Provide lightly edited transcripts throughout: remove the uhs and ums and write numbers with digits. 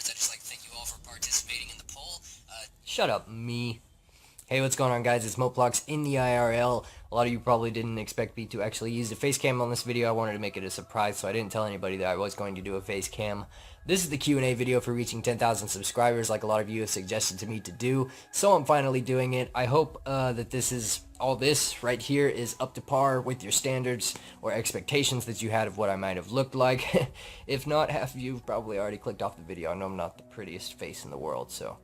I'd just like to thank you all for participating in the poll. Shut up, me. Hey, what's going on, guys? It's Moplox in the IRL. A lot of you probably didn't expect me to actually use the face cam on this video. I wanted to make it a surprise, so I didn't tell anybody that I was going to do a face cam. This is the Q&A video for reaching 10,000 subscribers, like a lot of you have suggested to me to do. So I'm finally doing it. I hope that all this right here is up to par with your standards or expectations that you had of what I might have looked like. If not, half of you have probably already clicked off the video. I know I'm not the prettiest face in the world, so...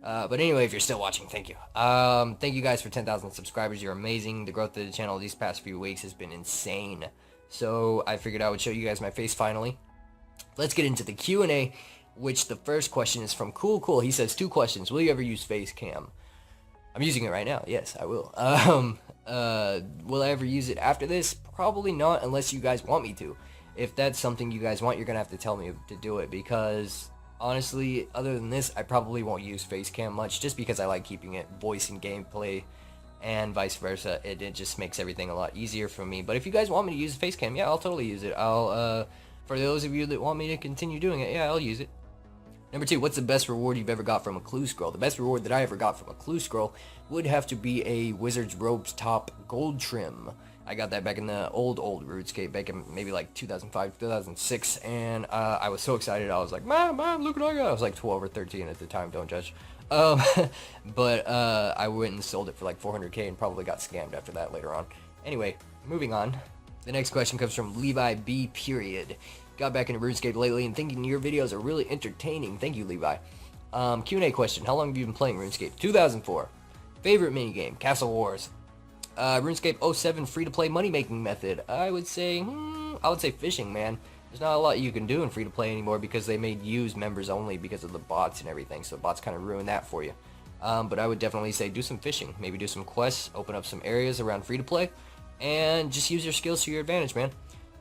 but anyway, if you're still watching, thank you. Thank you guys for 10,000 subscribers. You're amazing. The growth of the channel these past few weeks has been insane. So I figured I would show you guys my face finally. Let's get into the Q&A, which the first question is from Cool Cool. He says, 2 questions. Will you ever use face cam? I'm using it right now. Yes, I will. Will I ever use it after this? Probably not, unless you guys want me to. If that's something you guys want, you're going to have to tell me to do it, because... honestly, other than this, I probably won't use Facecam much, just because I like keeping it voice and gameplay, and vice versa. It just makes everything a lot easier for me. But if you guys want me to use Facecam, yeah, I'll totally use it. For those of you that want me to continue doing it, yeah, I'll use it. Number 2, what's the best reward you've ever got from a clue scroll? The best reward that I ever got from a clue scroll would have to be a Wizard's Robes top gold trim. I got that back in the old RuneScape, back in maybe like 2005, 2006, and I was so excited. I was like, Mom, look what I got. I was like 12 or 13 at the time, don't judge. But I went and sold it for like 400k and probably got scammed after that later on. Anyway, moving on. The next question comes from Levi B. Period. Got back into RuneScape lately and thinking your videos are really entertaining. Thank you, Levi. Q&A question. How long have you been playing RuneScape? 2004. Favorite minigame? Castle Wars. RuneScape 07 free-to-play money-making method. I would say fishing, man. There's not a lot you can do in free-to-play anymore because they made use members only because of the bots and everything, so bots kind of ruin that for you. But I would definitely say do some fishing. Maybe do some quests, open up some areas around free-to-play, and just use your skills to your advantage, man.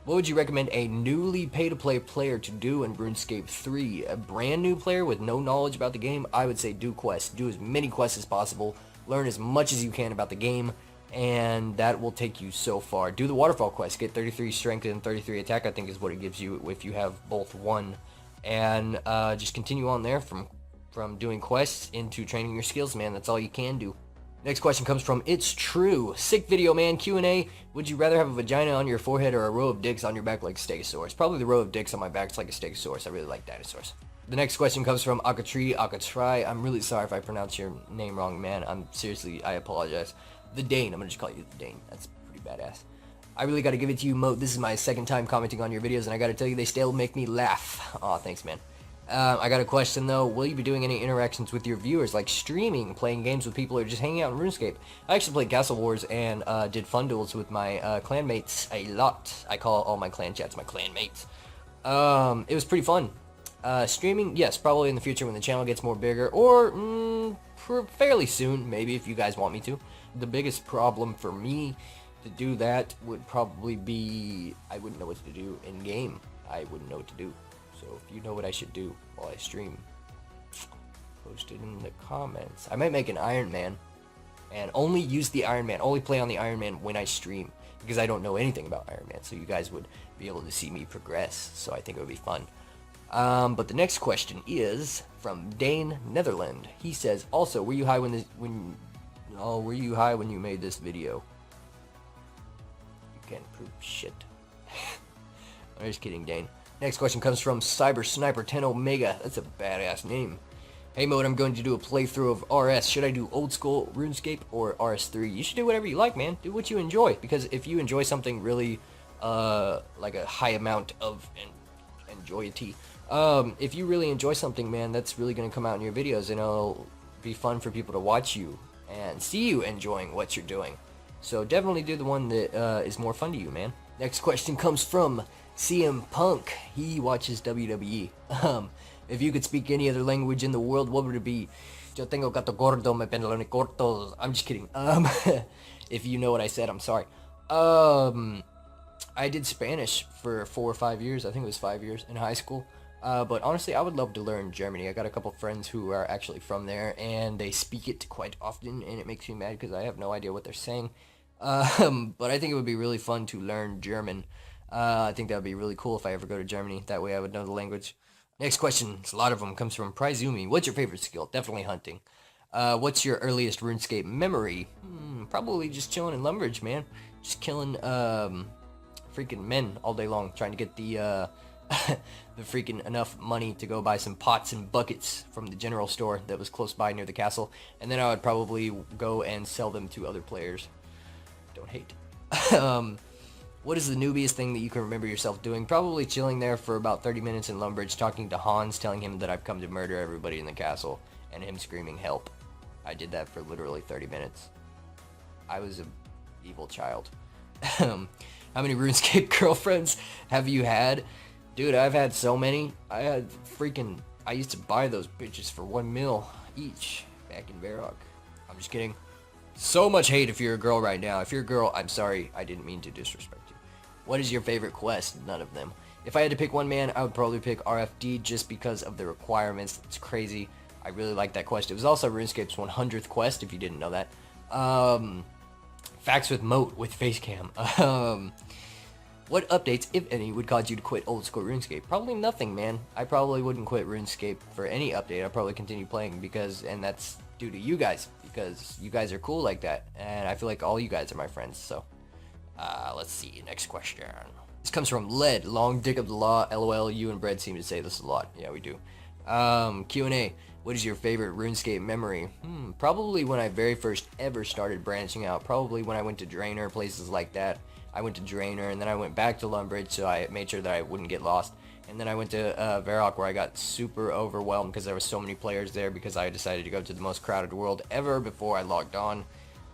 What would you recommend a newly pay-to-play player to do in RuneScape 3? A brand new player with no knowledge about the game? I would say do quests. Do as many quests as possible. Learn as much as you can about the game, and that will take you so far. Do the waterfall quest. Get 33 strength and 33 attack, I think is what it gives you if you have both one. And just continue on there from doing quests into training your skills, man. That's all you can do. Next question comes from It's True. Sick video, man. Q&A. Would you rather have a vagina on your forehead or a row of dicks on your back like Stegosaurus? Probably the row of dicks on my back. It's like a Stegosaurus. I really like dinosaurs. The next question comes from Akatry. I'm really sorry if I pronounce your name wrong, man. I apologize. The Dane. I'm gonna just call you the Dane. That's pretty badass. I really gotta give it to you, Moat. This is my second time commenting on your videos, and I gotta tell you, they still make me laugh. Aw, thanks, man. I got a question, though. Will you be doing any interactions with your viewers, like streaming, playing games with people, or just hanging out in RuneScape? I actually played Castle Wars and did fun duels with my clan mates a lot. I call all my clan chats my clan mates. It was pretty fun. Streaming, yes, probably in the future when the channel gets more bigger, or fairly soon, maybe, if you guys want me to. The biggest problem for me to do that would probably be I wouldn't know what to do in game. I wouldn't know what to do. So if you know what I should do while I stream, post it in the comments. I might make an Iron Man and only use the Iron Man, only play on the Iron Man when I stream, because I don't know anything about Iron Man, so you guys would be able to see me progress, so I think it would be fun. But the next question is from Dane Netherland. He says, also, were you high when you made this video? You can't prove shit. I'm just kidding, Dane. Next question comes from Cyber Sniper 10 Omega. That's a badass name. Hey Mode, I'm going to do a playthrough of RS. Should I do old school RuneScape or RS3? You should do whatever you like, man. Do what you enjoy, because if you enjoy something really, like a high amount of enjoyity, if you really enjoy something, man, that's really going to come out in your videos, and it'll be fun for people to watch you and see you enjoying what you're doing. So definitely do the one that is more fun to you, man. Next question comes from CM Punk. He watches WWE. If you could speak any other language in the world, what would it be? Yo tengo gato gordo, me pantalones cortos. I'm just kidding. If you know what I said, I'm sorry. I did Spanish for 4 or 5 years. I think it was 5 years in high school. But honestly, I would love to learn Germany. I got a couple friends who are actually from there, and they speak it quite often, and it makes me mad because I have no idea what they're saying. But I think it would be really fun to learn German. I think that would be really cool if I ever go to Germany. That way I would know the language. Next question, a lot of them, comes from Prizumi. What's your favorite skill? Definitely hunting. What's your earliest RuneScape memory? Probably just chilling in Lumbridge, man. Just killing freaking men all day long, trying to get the the freaking enough money to go buy some pots and buckets from the general store that was close by near the castle, and then I would probably go and sell them to other players. Don't hate. What is the newbiest thing that you can remember yourself doing? Probably chilling there for about 30 minutes in Lumbridge, talking to Hans, telling him that I've come to murder everybody in the castle, and him screaming help. I did that for literally 30 minutes. I was an evil child. How many RuneScape girlfriends have you had? Dude, I've had so many. I used to buy those bitches for 1 mil each back in Varrock. I'm just kidding. So much hate if you're a girl right now. If you're a girl, I'm sorry. I didn't mean to disrespect you. What is your favorite quest? None of them. If I had to pick one, man, I would probably pick RFD just because of the requirements. It's crazy. I really like that quest. It was also RuneScape's 100th quest, if you didn't know that. Facts with Moat with Facecam. What updates, if any, would cause you to quit old school RuneScape? Probably nothing, man. I probably wouldn't quit RuneScape for any update. I'd probably continue playing and that's due to you guys, because you guys are cool like that, and I feel like all you guys are my friends. So, let's see. Next question. This comes from Led, long dick of the law. LOL. You and Bread seem to say this a lot. Yeah, we do. Q&A. What is your favorite RuneScape memory? Probably when I very first ever started branching out. Probably when I went to Draenor, places like that. I went to Draenor, and then I went back to Lumbridge, so I made sure that I wouldn't get lost. And then I went to Varrock, where I got super overwhelmed because there were so many players there, because I decided to go to the most crowded world ever before I logged on.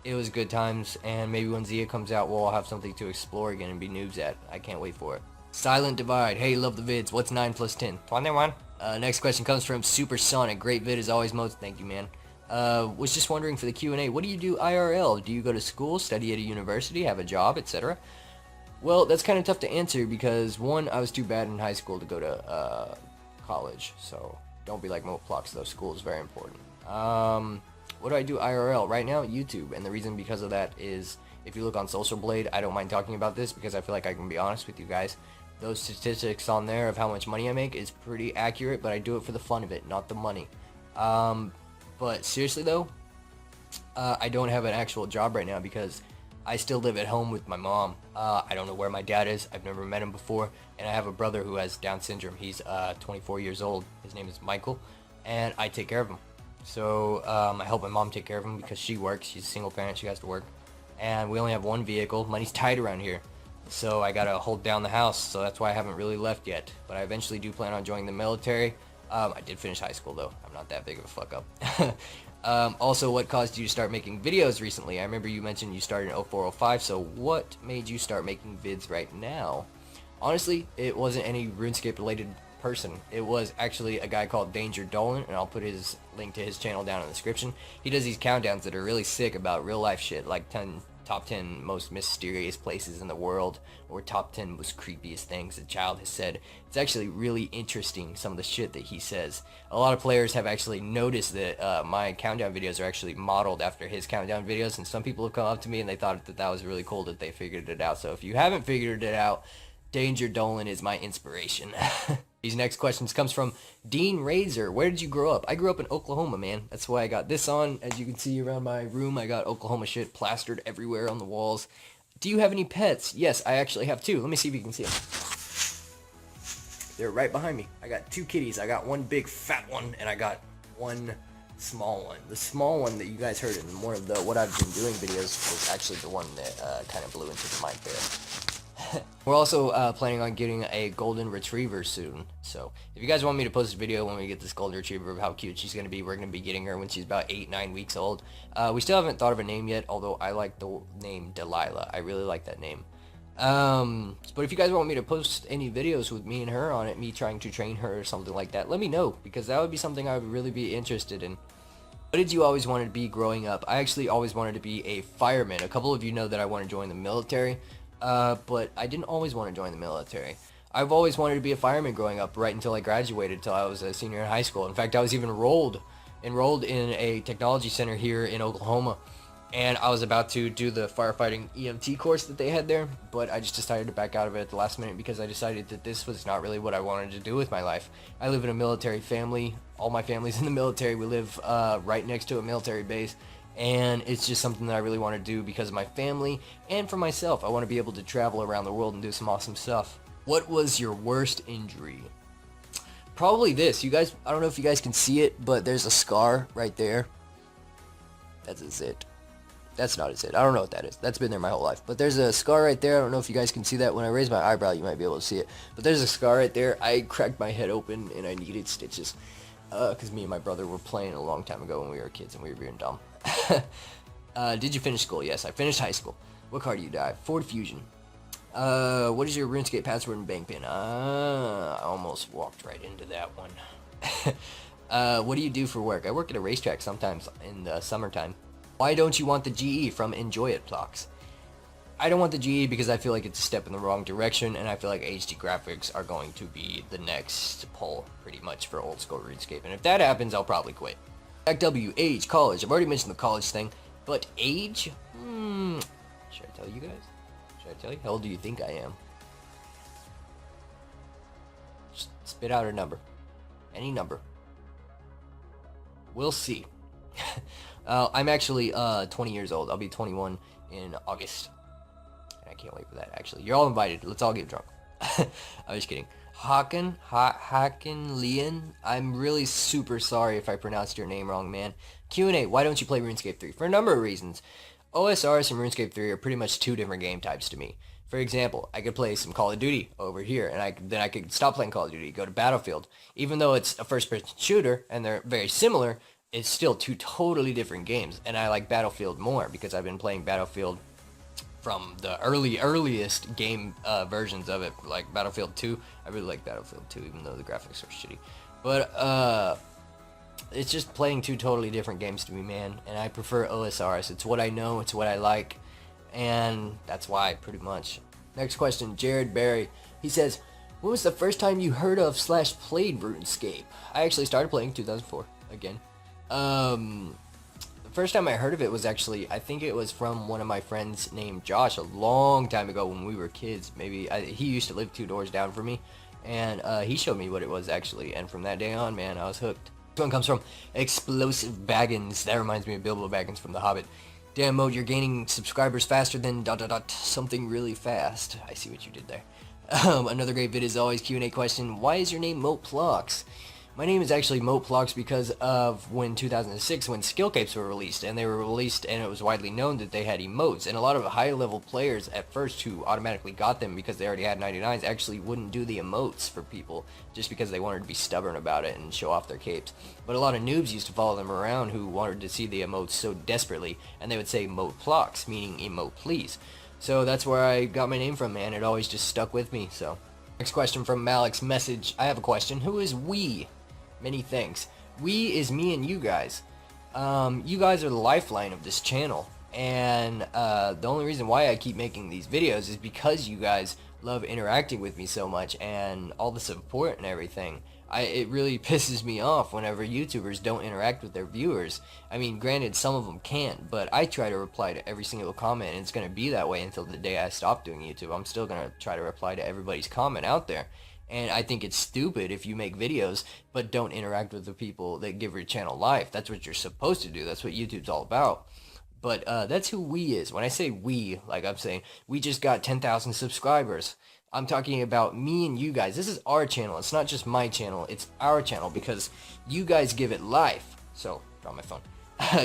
It was good times, and maybe when Zia comes out, we'll all have something to explore again and be noobs at. I can't wait for it. Silent Divide. Hey, love the vids. What's 9 plus 10? 21. Next question comes from Supersonic. Great vid as always, Modes. Thank you, man. Was just wondering for the Q&A, what do you do IRL? Do you go to school, study at a university, have a job, etc.? Well, that's kind of tough to answer because, one, I was too bad in high school to go to college, so don't be like Moplox, though. School is very important. What do I do IRL? Right now, YouTube, and the reason because of that is, if you look on Social Blade, I don't mind talking about this because I feel like I can be honest with you guys. Those statistics on there of how much money I make is pretty accurate, but I do it for the fun of it, not the money. But seriously though, I don't have an actual job right now because I still live at home with my mom. I don't know where my dad is. I've never met him before. And I have a brother who has Down syndrome. He's 24 years old. His name is Michael. And I take care of him. So I help my mom take care of him because she works. She's a single parent. She has to work. And we only have one vehicle. Money's tight around here. So I gotta hold down the house. So that's why I haven't really left yet. But I eventually do plan on joining the military. I did finish high school though. I'm not that big of a fuck up. Also, what caused you to start making videos recently? I remember you mentioned you started in 0405, so what made you start making vids right now? Honestly, it wasn't any RuneScape related person. It was actually a guy called Danger Dolan, and I'll put his link to his channel down in the description. He does these countdowns that are really sick about real life shit, like top 10 most mysterious places in the world, or top 10 most creepiest things a child has said. It's actually really interesting, some of the shit that he says. A lot of players have actually noticed that my countdown videos are actually modeled after his countdown videos, and some people have come up to me and they thought that that was really cool that they figured it out. So if you haven't figured it out, Danger Dolan is my inspiration. These next questions comes from Dean Razor. Where did you grow up? I grew up in Oklahoma, man. That's why I got this on. As you can see around my room, I got Oklahoma shit plastered everywhere on the walls. Do you have any pets? Yes, I actually have two. Let me see if you can see them. They're right behind me. I got two kitties. I got one big fat one, and I got one small one. The small one that you guys heard in one of the What I've Been Doing videos was actually the one that kind of blew into the mic there. We're also planning on getting a golden retriever soon, so if you guys want me to post a video when we get this golden retriever of how cute she's going to be, we're going to be getting her when she's about 8-9 weeks old. We still haven't thought of a name yet, although I like the name Delilah. I really like that name. But if you guys want me to post any videos with me and her on it, me trying to train her or something like that, let me know, because that would be something I would really be interested in. What did you always want to be growing up? I actually always wanted to be a fireman. A couple of you know that I want to join the military. But I didn't always want to join the military. I've always wanted to be a fireman growing up, right until I graduated, until I was a senior in high school. In fact, I was even enrolled in a technology center here in Oklahoma, and I was about to do the firefighting EMT course that they had there, but I just decided to back out of it at the last minute because I decided that this was not really what I wanted to do with my life. I live in a military family. All my family's in the military. We live right next to a military base, and it's just something that I really want to do because of my family and for myself. I want to be able to travel around the world and do some awesome stuff. What was your worst injury? Probably this. You guys, I don't know if you guys can see it, but there's a scar right there. That's a zit. That's not a zit. I don't know what that is. That's been there my whole life. But there's a scar right there. I don't know if you guys can see that. When I raise my eyebrow, you might be able to see it. But there's a scar right there. I cracked my head open, and I needed stitches. Because me and my brother were playing a long time ago when we were kids, and we were being dumb. Did you finish school? Yes, I finished high school. What car do you drive? Ford Fusion. What is your RuneScape password and bank pin? I almost walked right into that one. What do you do for work? I work at a racetrack sometimes in the summertime. Why don't you want the GE from Enjoy It Blocks? I don't want the GE because I feel like it's a step in the wrong direction, and I feel like HD graphics are going to be the next pull, pretty much, for old school RuneScape. And if that happens, I'll probably quit. Jack W, age, college. I've already mentioned the college thing, but age? Should I tell you guys? Should I tell you? How old do you think I am? Just spit out a number. Any number. We'll see. I'm actually 20 years old. I'll be 21 in August. And I can't wait for that, actually. You're all invited. Let's all get drunk. I'm just kidding. Haken Leon. I'm really super sorry if I pronounced your name wrong, man. Q&A. Why don't you play RuneScape 3? For a number of reasons. OSRS and RuneScape 3 are pretty much two different game types to me. For example, I could play some Call of Duty over here, and then I could stop playing Call of Duty, go to Battlefield. Even though it's a first-person shooter, and they're very similar, it's still two totally different games, and I like Battlefield more because I've been playing Battlefield from the earliest game versions of it, like Battlefield 2. I really like Battlefield 2, even though the graphics are shitty. But it's just playing two totally different games to me, man, and I prefer OSRS. It's what I know, it's what I like, and that's why, pretty much. Next question, Jared Barry. He says, when was the first time you heard of / played RuneScape? I actually started playing 2004, again. The first time I heard of it was actually, I think it was from one of my friends named Josh a long time ago when we were kids. Maybe, he used to live 2 doors down from me, and he showed me what it was actually, and from that day on, man, I was hooked. This one comes from Explosive Baggins. That reminds me of Bilbo Baggins from The Hobbit. Damn, Mode, you're gaining subscribers faster than ... something really fast. I see what you did there. Another great vid is always Q&A question. Why is your name Moplox? My name is actually Moplox because of when 2006 when skill capes were released, and they were released and it was widely known that they had emotes, and a lot of high level players at first who automatically got them because they already had 99s actually wouldn't do the emotes for people just because they wanted to be stubborn about it and show off their capes. But a lot of noobs used to follow them around who wanted to see the emotes so desperately, and they would say Moplox, meaning emote please. So that's where I got my name from, man. It always just stuck with me. So next question from Malik's message. I have a question. Who is we? Many thanks. We is me and you guys. You guys are the lifeline of this channel, and the only reason why I keep making these videos is because you guys love interacting with me so much and all the support and everything. It really pisses me off whenever YouTubers don't interact with their viewers. I mean, granted, some of them can't, but I try to reply to every single comment, and it's going to be that way until the day I stop doing YouTube. I'm still going to try to reply to everybody's comment out there. And I think it's stupid if you make videos but don't interact with the people that give your channel life. That's what you're supposed to do. That's what YouTube's all about. But that's who we is. When I say we, like I'm saying, we just got 10,000 subscribers. I'm talking about me and you guys. This is our channel. It's not just my channel. It's our channel because you guys give it life. So, drop my phone.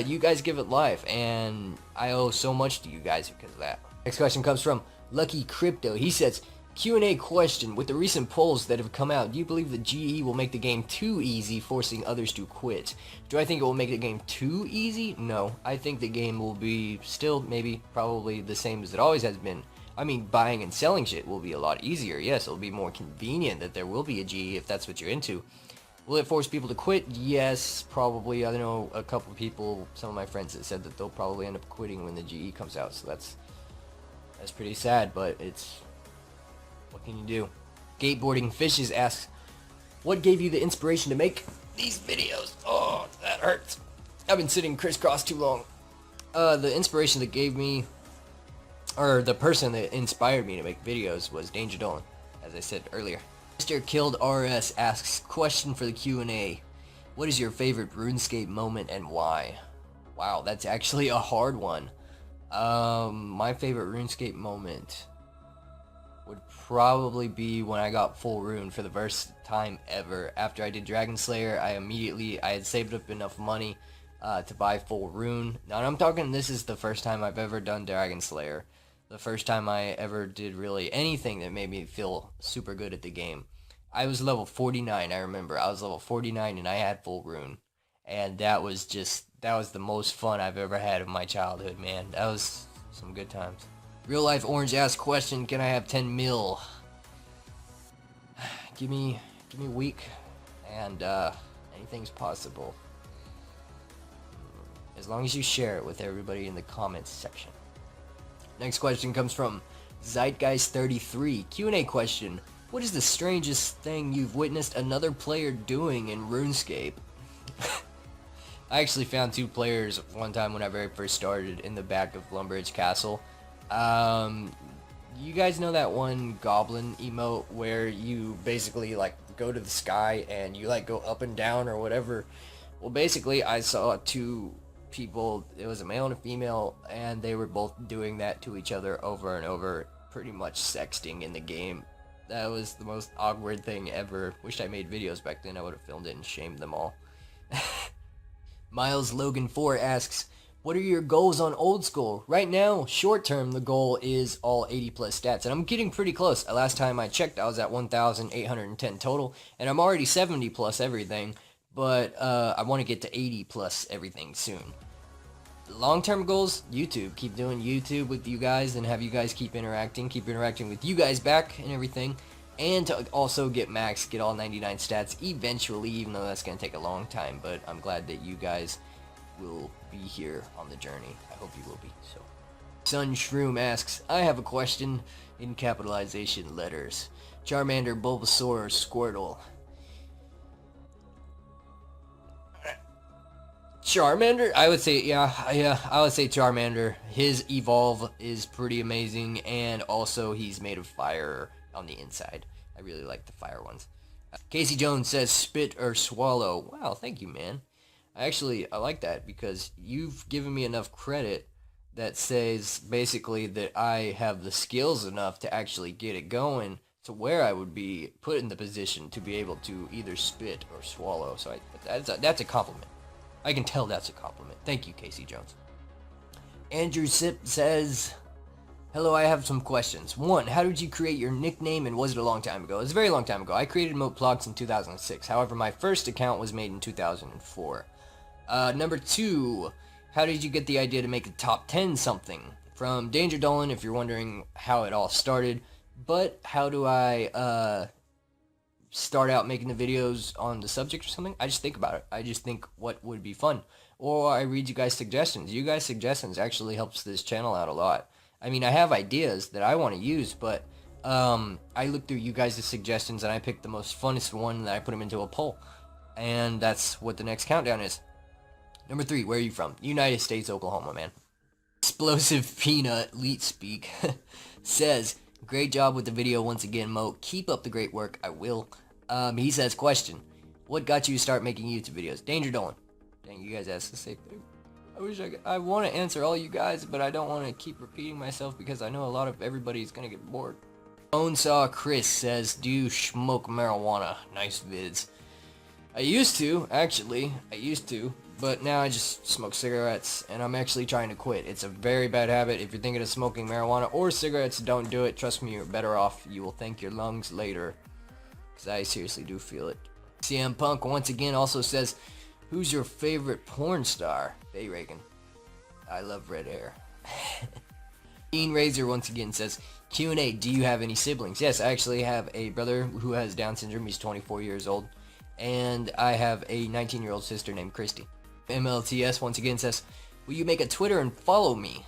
You guys give it life, and I owe so much to you guys because of that. Next question comes from Lucky Crypto. He says, Q&A question, with the recent polls that have come out, do you believe that GE will make the game too easy, forcing others to quit? Do I think it will make the game too easy? No. I think the game will be still, maybe, probably the same as it always has been. I mean, buying and selling shit will be a lot easier. Yes, it'll be more convenient that there will be a GE if that's what you're into. Will it force people to quit? Yes, probably. I know a couple of people, some of my friends that said that they'll probably end up quitting when the GE comes out, so that's pretty sad, but it's... what can you do? Skateboarding Fishes asks, what gave you the inspiration to make these videos? Oh, that hurts. I've been sitting crisscross too long. The inspiration that gave me, or the person that inspired me to make videos was Danger Dolan, as I said earlier. Mr. Killed RS asks, question for the Q&A. What is your favorite RuneScape moment and why? Wow, that's actually a hard one. My favorite RuneScape moment would probably be when I got full rune for the first time ever. After I did Dragon Slayer, I had saved up enough money to buy full rune. Now I'm talking, this is the first time I've ever done Dragon Slayer. The first time I ever did really anything that made me feel super good at the game. I was level 49, I remember. I was level 49 and I had full rune. And that was the most fun I've ever had of my childhood, man. That was some good times. Real Life Orange asks question, can I have 10 mil? Give me a week and anything's possible. As long as you share it with everybody in the comments section. Next question comes from Zeitgeist33. Q&A question. What is the strangest thing you've witnessed another player doing in RuneScape? I actually found 2 players one time when I very first started in the back of Lumbridge Castle. You guys know that one goblin emote where you basically like go to the sky and you like go up and down or whatever? Well, basically I saw 2 people, it was a male and a female, and they were both doing that to each other over and over, pretty much sexting in the game. That was the most awkward thing ever. Wished I made videos back then. I would have filmed it and shamed them all. Miles Logan 4 asks, what are your goals on Old School? Right now, short term, the goal is all 80 plus stats, and I'm getting pretty close. Last time I checked, I was at 1,810 total, and I'm already 70 plus everything, but I want to get to 80 plus everything soon. Long-term goals, YouTube. Keep doing YouTube with you guys and have you guys keep interacting with you guys back and everything. And to also get max, get all 99 stats eventually, even though that's going to take a long time. But I'm glad that you guys will be here on the journey. I hope you will be. So, Sun Shroom asks, I have a question in capitalization letters. Charmander, Bulbasaur, Squirtle. Charmander? I would say, yeah, I would say Charmander. His evolve is pretty amazing, and also he's made of fire on the inside. I really like the fire ones. Casey Jones says, spit or swallow. Wow, thank you, man. I like that because you've given me enough credit that says basically that I have the skills enough to actually get it going to where I would be put in the position to be able to either spit or swallow. So that's a compliment. I can tell that's a compliment. Thank you, Casey Jones. Andrew Sip says, hello, I have some questions. 1, how did you create your nickname and was it a long time ago? It was a very long time ago. I created Moteplogs in 2006. However, my first account was made in 2004. Number 2, how did you get the idea to make a top 10 something? From Danger Dolan, if you're wondering how it all started. But how do I start out making the videos on the subject or something? I just think about it. I just think what would be fun. Or I read you guys' suggestions. You guys' suggestions actually helps this channel out a lot. I mean, I have ideas that I want to use, but I look through you guys' suggestions and I pick the most funnest one and I put them into a poll. And that's what the next countdown is. Number 3, where are you from? United States, Oklahoma, man. Explosive Peanut, Leet Speak, says, great job with the video once again, Mo. Keep up the great work. I will. He says, question, what got you to start making YouTube videos? Danger Dolan. Dang, you guys asked the same thing. I want to answer all you guys, but I don't want to keep repeating myself because I know a lot of everybody's going to get bored. Bonesaw Chris says, do you smoke marijuana? Nice vids. I used to, actually. But now I just smoke cigarettes, and I'm actually trying to quit. It's a very bad habit. If you're thinking of smoking marijuana or cigarettes, don't do it. Trust me, you're better off. You will thank your lungs later. Because I seriously do feel it. CM Punk once again also says, who's your favorite porn star? Bay Reagan. I love red hair. Dean Razor once again says, Q&A, do you have any siblings? Yes, I actually have a brother who has Down syndrome. He's 24 years old. And I have a 19-year-old sister named Christy. MLTS once again says, will you make a Twitter and follow me?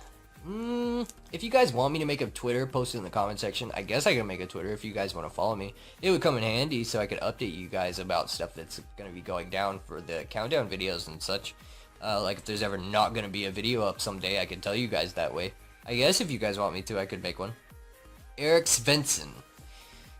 If you guys want me to make a Twitter, post it in the comment section. I guess I can make a Twitter if you guys want to follow me. It would come in handy so I could update you guys about stuff that's going to be going down for the countdown videos and such. Like if there's ever not gonna be a video up someday, I can tell you guys that way. I guess if you guys want me to, I could make one. Eric Svensson.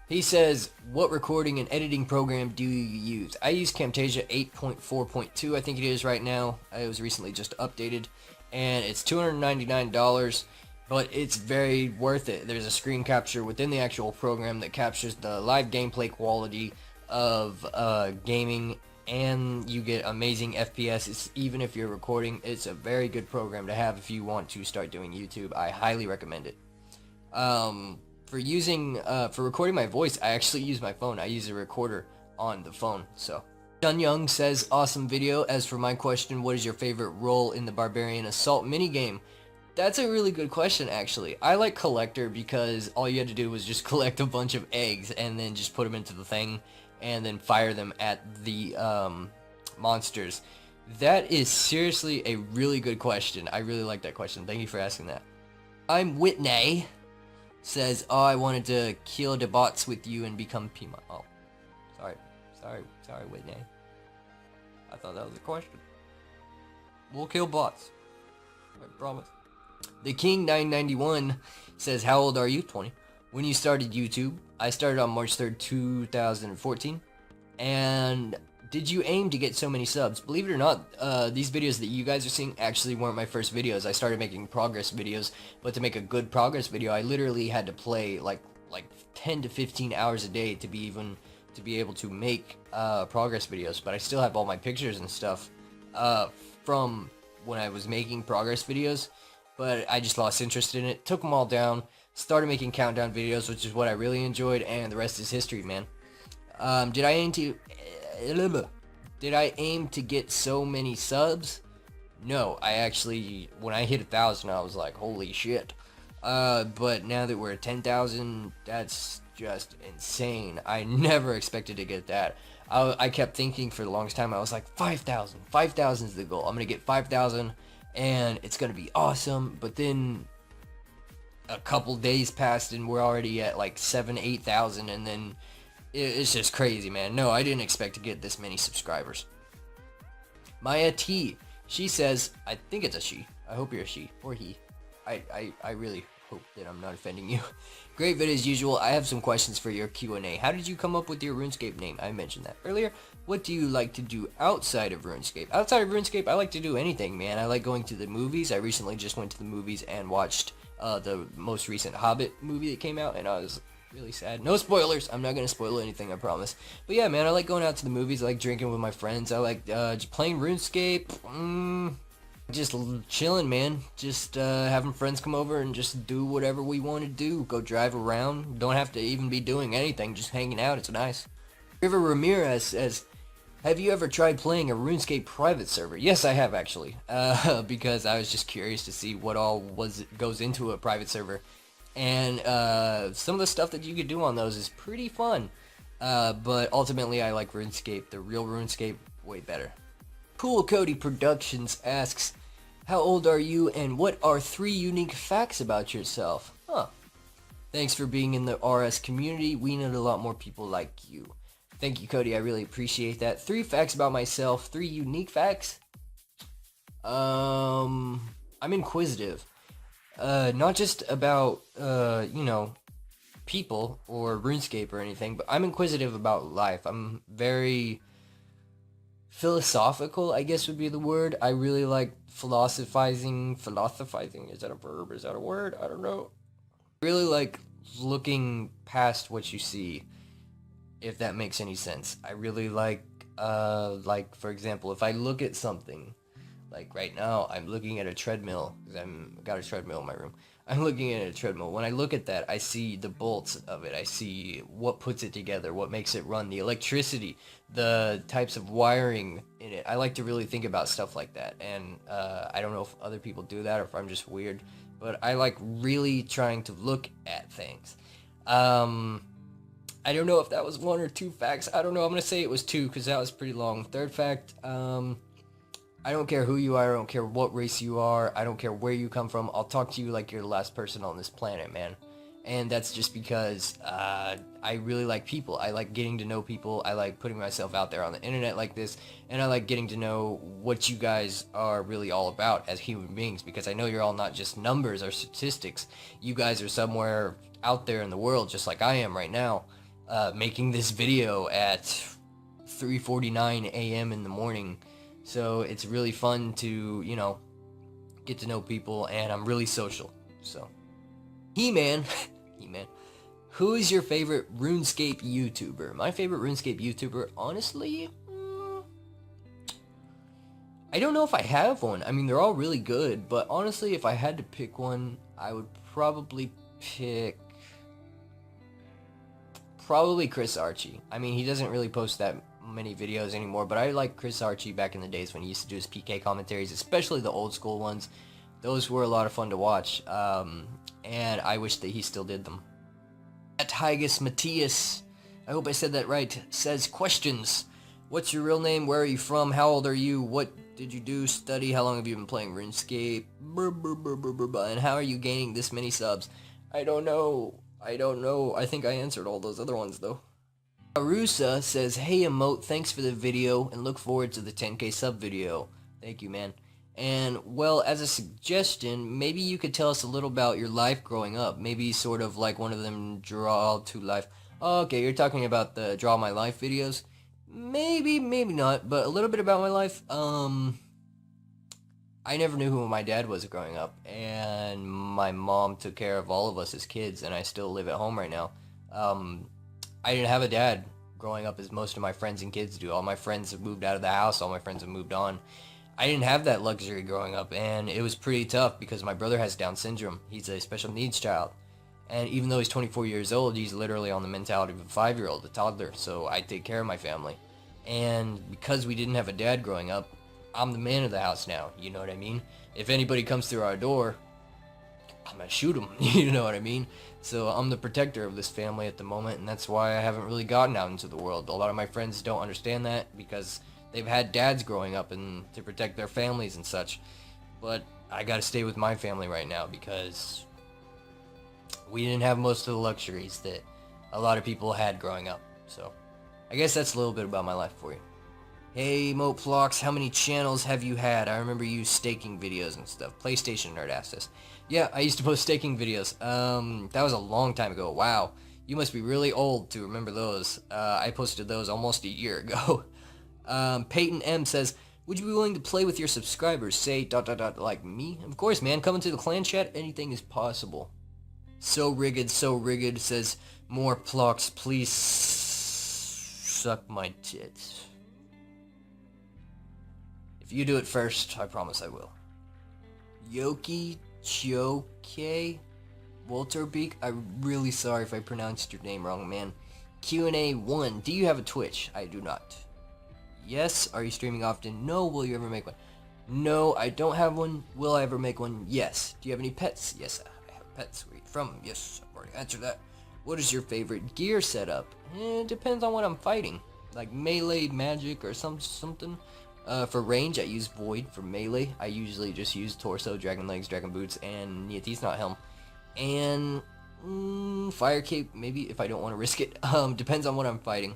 He says, what recording and editing program do you use? I use Camtasia 8.4.2, I think it is right now. It was recently just updated, and it's $299, but it's very worth it. There's a screen capture within the actual program that captures the live gameplay quality of gaming, and you get amazing FPS. Even if you're recording, it's a very good program to have if you want to start doing YouTube. I highly recommend it. For recording my voice, I actually use my phone. I use a recorder on the phone. So, Dun Young says, awesome video. As for my question, what is your favorite role in the Barbarian Assault minigame? That's a really good question, actually. I like Collector because all you had to do was just collect a bunch of eggs and then just put them into the thing and then fire them at the monsters. That is seriously a really good question. I really like that question. Thank you for asking that. I'm Whitney. Says, oh, I wanted to kill the bots with you and become Pima. Oh, sorry, Whitney. I thought that was a question. We'll kill bots. I promise. The King 991 says, how old are you? 20. When you started YouTube? I started on March 3rd, 2014. And did you aim to get so many subs? Believe it or not, these videos that you guys are seeing actually weren't my first videos. I started making progress videos, but to make a good progress video, I literally had to play like 10 to 15 hours a day to be able to make progress videos. But I still have all my pictures and stuff from when I was making progress videos, but I just lost interest in it, took them all down, started making countdown videos, which is what I really enjoyed, and the rest is history, man. Did I aim to get so many subs? No, I actually, when I hit 1,000, I was like, holy shit. But now that we're at 10,000, that's just insane. I never expected to get that. I kept thinking for the longest time, I was like, 5,000. 5,000 is the goal. I'm going to get 5,000, and it's going to be awesome. But then a couple days passed, and we're already at like 7,000, 8,000, and then it's just crazy, man. No, I didn't expect to get this many subscribers. Maya T, she says, I think it's a she. I hope you're a she or he. I really hope that I'm not offending you. Great video as usual. I have some questions for your Q&A. How did you come up with your RuneScape name? I mentioned that earlier. What do you like to do outside of RuneScape? Outside of RuneScape, I like to do anything, man. I like going to the movies. I recently just went to the movies and watched the most recent Hobbit movie that came out, and I was really sad. No spoilers. I'm not gonna spoil anything, I promise. But yeah, man, I like going out to the movies. I like drinking with my friends. I like just playing RuneScape. Just chilling, man. Just having friends come over and just do whatever we want to do. Go drive around. Don't have to even be doing anything. Just hanging out. It's nice. River Ramirez says, have you ever tried playing a RuneScape private server? Yes, I have, actually. Because I was just curious to see what all goes into a private server. And some of the stuff that you could do on those is pretty fun. But ultimately, I like RuneScape, the real RuneScape, way better. Cool Cody Productions asks, how old are you and what are 3 unique facts about yourself? Huh. Thanks for being in the RS community. We need a lot more people like you. Thank you, Cody. I really appreciate that. 3 facts about myself. 3 unique facts. I'm inquisitive. Not just about, people or RuneScape or anything, but I'm inquisitive about life. I'm very philosophical, I guess would be the word. I really like philosophizing. Philosophizing, is that a verb? Is that a word? I don't know. I really like looking past what you see, if that makes any sense. I really like, for example, if I look at something, like right now, I'm looking at a treadmill, because I've got a treadmill in my room. I'm looking at a treadmill. When I look at that, I see the bolts of it. I see what puts it together, what makes it run, the electricity, the types of wiring in it. I like to really think about stuff like that, and I don't know if other people do that or if I'm just weird, but I like really trying to look at things. I don't know if that was 1 or 2 facts. I don't know. I'm going to say it was 2 because that was pretty long. 3rd fact, I don't care who you are, I don't care what race you are, I don't care where you come from, I'll talk to you like you're the last person on this planet, man. And that's just because I really like people. I like getting to know people. I like putting myself out there on the internet like this, and I like getting to know what you guys are really all about as human beings, because I know you're all not just numbers or statistics. You guys are somewhere out there in the world, just like I am right now, making this video at 3:49 a.m. in the morning. So it's really fun to, you know, get to know people, and I'm really social. So, He-Man, He-Man, who is your favorite RuneScape YouTuber? My favorite RuneScape YouTuber, honestly, I don't know if I have one. I mean, they're all really good, but honestly, if I had to pick one, I would probably pick Chris Archie. I mean, he doesn't really post that many videos anymore, but I like Chris Archie back in the days when he used to do his PK commentaries, especially the old school ones. Those were a lot of fun to watch, and I wish that he still did them. Tigus Matthias, I hope I said that right, says, questions. What's your real name? Where are you from? How old are you? What did you do? Study? How long have you been playing RuneScape? And how are you gaining this many subs? I don't know. I think I answered all those other ones, though. Arusa says, hey Emote, thanks for the video and look forward to the 10k sub video. Thank you, man. And, well, as a suggestion, maybe you could tell us a little about your life growing up. Maybe sort of like one of them Draw to Life. Oh, okay, you're talking about the Draw My Life videos? Maybe, maybe not, but a little bit about my life. I never knew who my dad was growing up, and my mom took care of all of us as kids, and I still live at home right now. I didn't have a dad growing up as most of my friends and kids do. All my friends have moved out of the house, all my friends have moved on. I didn't have that luxury growing up, and it was pretty tough because my brother has Down syndrome. He's a special needs child. And even though he's 24 years old, he's literally on the mentality of a 5-year-old, a toddler, so I take care of my family. And because we didn't have a dad growing up, I'm the man of the house now, you know what I mean? If anybody comes through our door, I'm gonna shoot them, you know what I mean? So I'm the protector of this family at the moment, and that's why I haven't really gotten out into the world. A lot of my friends don't understand that because they've had dads growing up and to protect their families and such. But I gotta stay with my family right now because we didn't have most of the luxuries that a lot of people had growing up. So I guess that's a little bit about my life for you. Hey Moplox, how many channels have you had? I remember you staking videos and stuff. PlayStation Nerd asked us. Yeah, I used to post staking videos. That was a long time ago. Wow, you must be really old to remember those. I posted those almost a year ago. Peyton M says, would you be willing to play with your subscribers? Say ... like me? Of course, man. Come into the clan chat. Anything is possible. So Rigged says, more Plox, please suck my tits. If you do it first, I promise I will. Yoki Choke Walterbeek, I'm really sorry if I pronounced your name wrong, man. Q&A 1, do you have a Twitch? I do not. Yes, are you streaming often? No, will you ever make one? No, I don't have one. Will I ever make one? Yes. Do you have any pets? Yes, I have pets. Where are you from? Yes, I've already answered that. What is your favorite gear setup? It depends on what I'm fighting. Like melee, magic, or something. For range, I use Void. For melee, I usually just use Torso, Dragon Legs, Dragon Boots, and Yeti's Not Helm. And Fire Cape, maybe, if I don't want to risk it. Depends on what I'm fighting.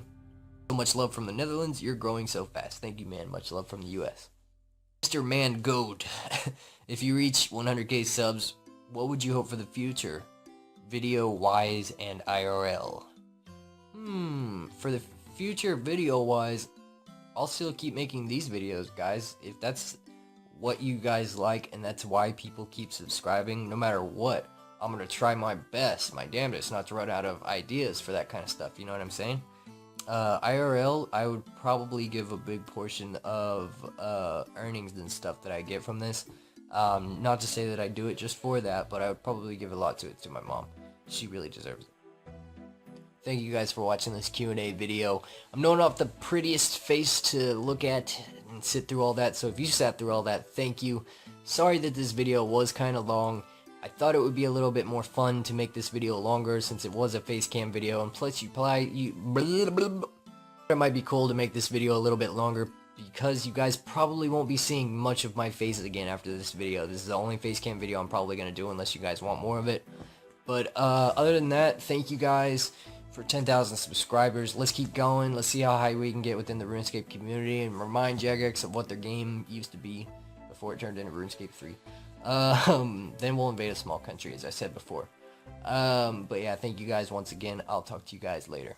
So much love from the Netherlands. You're growing so fast. Thank you, man. Much love from the US. Mr. Man Goat. If you reach 100k subs, what would you hope for the future? Video-wise and IRL. For the future video-wise, I'll still keep making these videos, guys. If that's what you guys like and that's why people keep subscribing, no matter what, I'm going to try my best, my damnedest, not to run out of ideas for that kind of stuff, you know what I'm saying? IRL, I would probably give a big portion of earnings and stuff that I get from this. Not to say that I do it just for that, but I would probably give a lot to it to my mom. She really deserves it. Thank you guys for watching this Q&A video. I'm not the prettiest face to look at and sit through all that, so if you sat through all that, thank you. Sorry that this video was kind of long. I thought it would be a little bit more fun to make this video longer since it was a face cam video, and plus it might be cool to make this video a little bit longer because you guys probably won't be seeing much of my face again after this video. This is the only face cam video I'm probably going to do unless you guys want more of it. But other than that, thank you guys for 10,000 subscribers. Let's keep going. Let's see how high we can get within the RuneScape community and remind Jagex of what their game used to be before it turned into RuneScape 3. Then we'll invade a small country, as I said before. But yeah, thank you guys once again. I'll talk to you guys later.